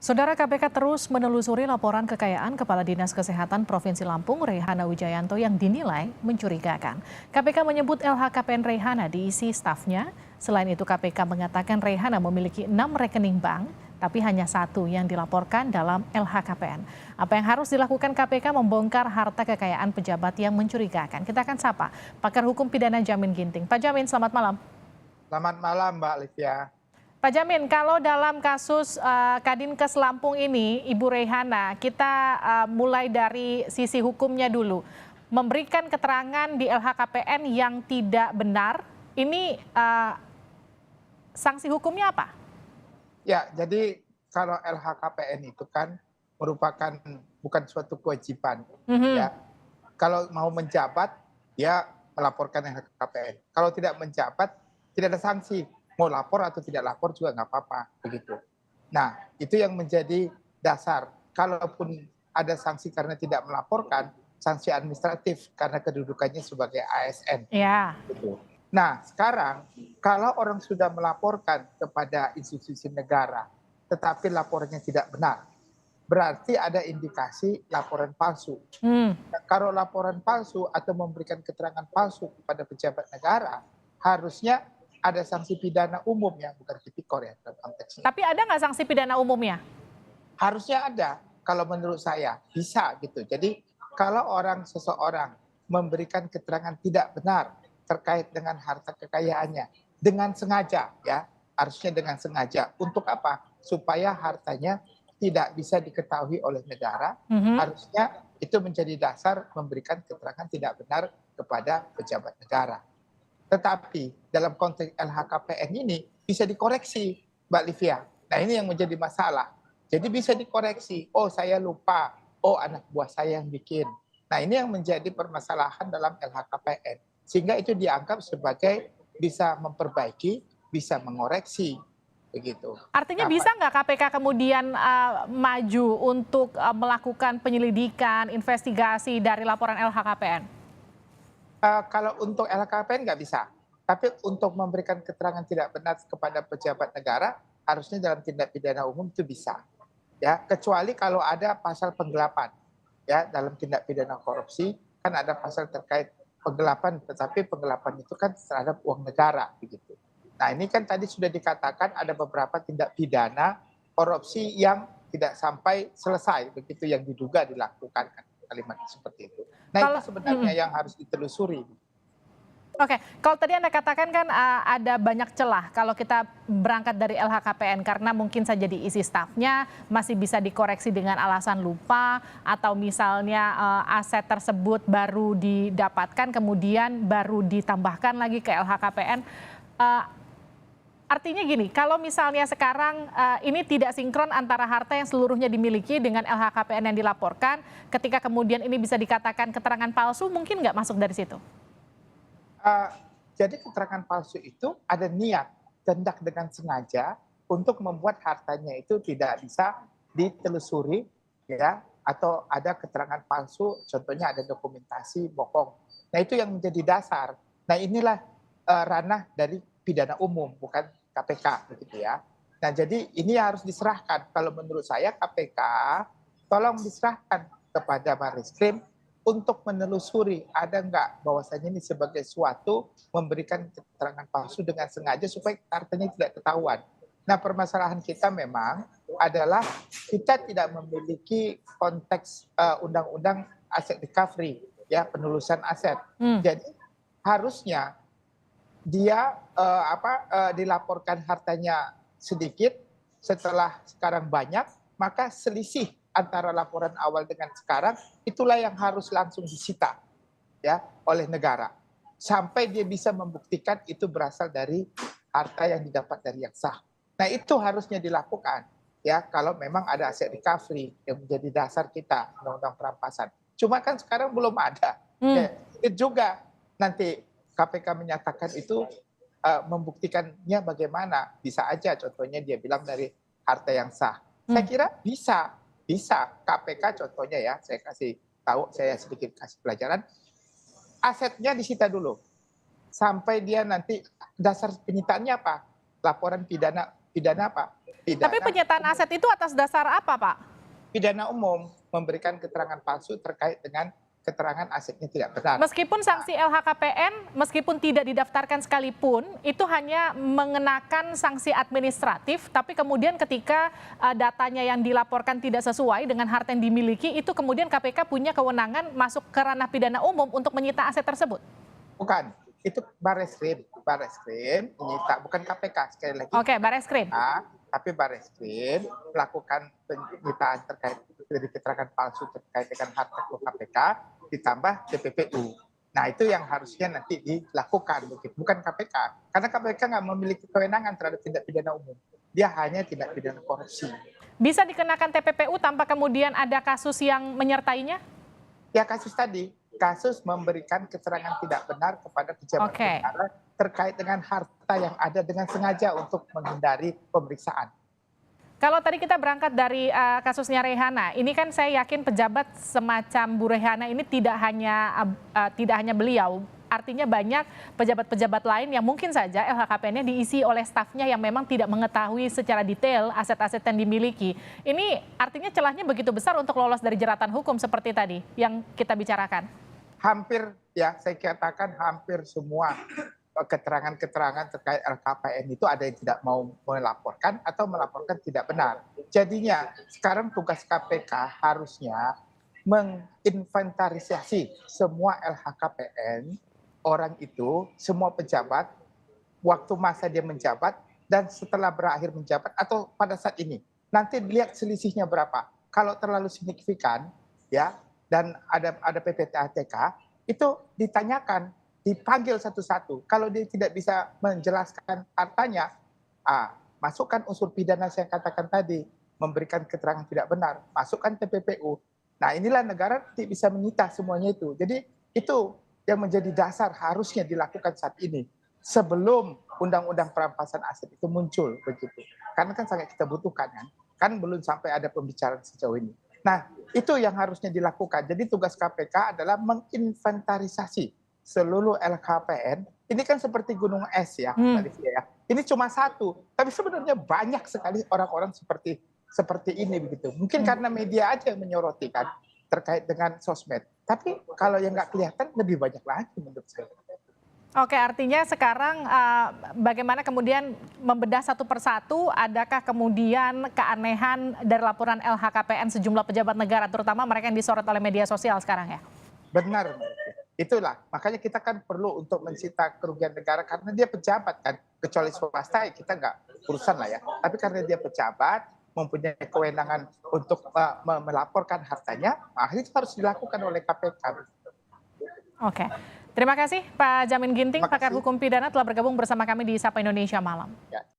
Saudara KPK terus menelusuri laporan kekayaan Kepala Dinas Kesehatan Provinsi Lampung, Rehana Wijayanto yang dinilai mencurigakan. KPK menyebut LHKPN Rehana diisi stafnya. Selain itu KPK mengatakan Rehana memiliki 6 rekening bank, tapi hanya satu yang dilaporkan dalam LHKPN. Apa yang harus dilakukan KPK membongkar harta kekayaan pejabat yang mencurigakan. Kita akan sapa pakar hukum pidana Jamin Ginting. Pak Jamin, selamat malam. Selamat malam Mbak Livia. Pak Jamin, kalau dalam kasus Kadinkes Lampung ini, Ibu Rehana, kita mulai dari sisi hukumnya dulu. Memberikan keterangan di LHKPN yang tidak benar, ini sanksi hukumnya apa? Ya, jadi kalau LHKPN itu kan merupakan bukan suatu kewajiban. Ya, kalau mau menjabat, ya melaporkan LHKPN. Kalau tidak menjabat, tidak ada sanksi. Mau lapor atau tidak lapor juga nggak apa-apa, begitu. Nah, itu yang menjadi dasar. Kalaupun ada sanksi karena tidak melaporkan, sanksi administratif karena kedudukannya sebagai ASN. Ya. Gitu. Nah, sekarang kalau orang sudah melaporkan kepada institusi negara, tetapi laporannya tidak benar, berarti ada indikasi laporan palsu. Nah, kalau laporan palsu atau memberikan keterangan palsu kepada pejabat negara, harusnya ada sanksi pidana umum ya, bukan tipikor ya dalam konteksnya. Tapi ada nggak sanksi pidana umumnya? Harusnya ada, kalau menurut saya bisa gitu. Jadi kalau seseorang memberikan keterangan tidak benar terkait dengan harta kekayaannya dengan sengaja ya, harusnya dengan sengaja. Untuk apa? Supaya hartanya tidak bisa diketahui oleh negara, harusnya itu menjadi dasar memberikan keterangan tidak benar kepada pejabat negara. Tetapi dalam konteks LHKPN ini bisa dikoreksi, Mbak Livia. Nah, ini yang menjadi masalah. Jadi bisa dikoreksi, oh saya lupa, oh anak buah saya yang bikin. Nah, ini yang menjadi permasalahan dalam LHKPN. Sehingga itu dianggap sebagai bisa memperbaiki, bisa mengoreksi, begitu. Artinya bisa nggak KPK kemudian maju untuk melakukan penyelidikan, investigasi dari laporan LHKPN? Kalau untuk LHKPN nggak bisa. Tapi untuk memberikan keterangan tidak benar kepada pejabat negara, harusnya dalam tindak pidana umum itu bisa. Ya, kecuali kalau ada pasal penggelapan. Ya, dalam tindak pidana korupsi kan ada pasal terkait penggelapan, tetapi penggelapan itu kan terhadap uang negara begitu. Nah, ini kan tadi sudah dikatakan ada beberapa tindak pidana korupsi yang tidak sampai selesai begitu yang diduga dilakukan kan, kalimat seperti itu. Nah, itu sebenarnya yang harus ditelusuri. Oke, kalau tadi Anda katakan kan ada banyak celah kalau kita berangkat dari LHKPN karena mungkin saja diisi stafnya masih bisa dikoreksi dengan alasan lupa atau misalnya aset tersebut baru didapatkan kemudian baru ditambahkan lagi ke LHKPN. Artinya gini, kalau misalnya sekarang ini tidak sinkron antara harta yang seluruhnya dimiliki dengan LHKPN yang dilaporkan, ketika kemudian ini bisa dikatakan keterangan palsu, mungkin nggak masuk dari situ? Jadi keterangan palsu itu ada niat, kehendak dengan sengaja untuk membuat hartanya itu tidak bisa ditelusuri, ya, atau ada keterangan palsu, contohnya ada dokumentasi bohong. Nah, itu yang menjadi dasar. Nah, inilah ranah dari pidana umum, bukan KPK, begitu ya. Nah, jadi ini harus diserahkan. Kalau menurut saya KPK, tolong diserahkan kepada Barreskrim untuk menelusuri ada nggak bahwasanya ini sebagai suatu memberikan keterangan palsu dengan sengaja supaya hartanya tidak ketahuan. Nah, permasalahan kita memang adalah kita tidak memiliki konteks undang-undang aset recovery, ya, penelusuran aset. Jadi harusnya dia dilaporkan hartanya sedikit, setelah sekarang banyak, maka selisih antara laporan awal dengan sekarang itulah yang harus langsung disita ya oleh negara sampai dia bisa membuktikan itu berasal dari harta yang didapat dari yang sah. Nah, itu harusnya dilakukan ya kalau memang ada aset recovery yang menjadi dasar kita undang-undang perampasan. Cuma kan sekarang belum ada. Ya, itu juga nanti KPK menyatakan itu membuktikannya bagaimana? Bisa aja contohnya dia bilang dari harta yang sah. Saya kira bisa KPK contohnya ya, saya kasih tahu, saya sedikit kasih pelajaran, asetnya disita dulu sampai dia nanti dasar penyitaannya apa? Laporan pidana Pidana apa? Tapi penyitaan aset itu atas dasar apa, Pak? Pidana umum, memberikan keterangan palsu terkait dengan keterangan asetnya tidak benar. Meskipun sanksi LHKPN, meskipun tidak didaftarkan sekalipun, itu hanya mengenakan sanksi administratif, tapi kemudian ketika datanya yang dilaporkan tidak sesuai dengan harta yang dimiliki, itu kemudian KPK punya kewenangan masuk ke ranah pidana umum untuk menyita aset tersebut? Bukan, itu Barreskrim menyita, bukan KPK sekali lagi. Oke, Barreskrim. Tapi Barreskrim melakukan penyitaan terkait dari keterangan palsu terkait dengan harta ke KPK ditambah TPPU. Nah itu yang harusnya nanti dilakukan, bukan KPK. Karena KPK nggak memiliki kewenangan terhadap tindak pidana umum. Dia hanya tindak pidana korupsi. Bisa dikenakan TPPU tanpa kemudian ada kasus yang menyertainya? Ya kasus tadi, kasus memberikan keterangan tidak benar kepada pejabat negara terkait dengan harta yang ada dengan sengaja untuk menghindari pemeriksaan. Kalau tadi kita berangkat dari kasusnya Rehana, ini kan saya yakin pejabat semacam Bu Rehana ini tidak hanya beliau, artinya banyak pejabat-pejabat lain yang mungkin saja LHKPN-nya diisi oleh stafnya yang memang tidak mengetahui secara detail aset-aset yang dimiliki. Ini artinya celahnya begitu besar untuk lolos dari jeratan hukum seperti tadi yang kita bicarakan. Hampir ya, saya katakan hampir semua keterangan-keterangan terkait LHKPN itu ada yang tidak mau melaporkan atau melaporkan tidak benar. Jadinya sekarang tugas KPK harusnya menginventarisasi semua LHKPN orang itu, semua pejabat, waktu masa dia menjabat dan setelah berakhir menjabat atau pada saat ini. Nanti lihat selisihnya berapa. Kalau terlalu signifikan ya dan ada PPTATK itu ditanyakan, dipanggil satu-satu. Kalau dia tidak bisa menjelaskan hartanya, masukkan unsur pidana saya katakan tadi, memberikan keterangan tidak benar, masukkan TPPU. Nah inilah negara nanti bisa menyita semuanya itu. Jadi itu yang menjadi dasar harusnya dilakukan saat ini. Sebelum undang-undang perampasan aset itu muncul begitu. Karena kan sangat kita butuhkan kan belum sampai ada pembicaraan sejauh ini. Nah itu yang harusnya dilakukan. Jadi tugas KPK adalah menginventarisasi seluruh LHKPN. Ini kan seperti gunung es ya, Mbak Livia ya. Ini cuma satu, tapi sebenarnya banyak sekali orang-orang seperti ini begitu. Mungkin karena media aja yang menyoroti kan terkait dengan sosmed. Tapi kalau yang nggak kelihatan lebih banyak lagi menurut saya. Oke, artinya sekarang bagaimana kemudian membedah satu persatu, adakah kemudian keanehan dari laporan LHKPN sejumlah pejabat negara, terutama mereka yang disorot oleh media sosial sekarang ya? Benar. Itulah, makanya kita kan perlu untuk mencipta kerugian negara karena dia pejabat kan, kecuali swasta kita nggak urusan lah ya. Tapi karena dia pejabat, mempunyai kewenangan untuk melaporkan hartanya, itu harus dilakukan oleh KPK. Oke, terima kasih Pak Jamin Ginting, pakar hukum pidana telah bergabung bersama kami di Sapa Indonesia Malam. Ya.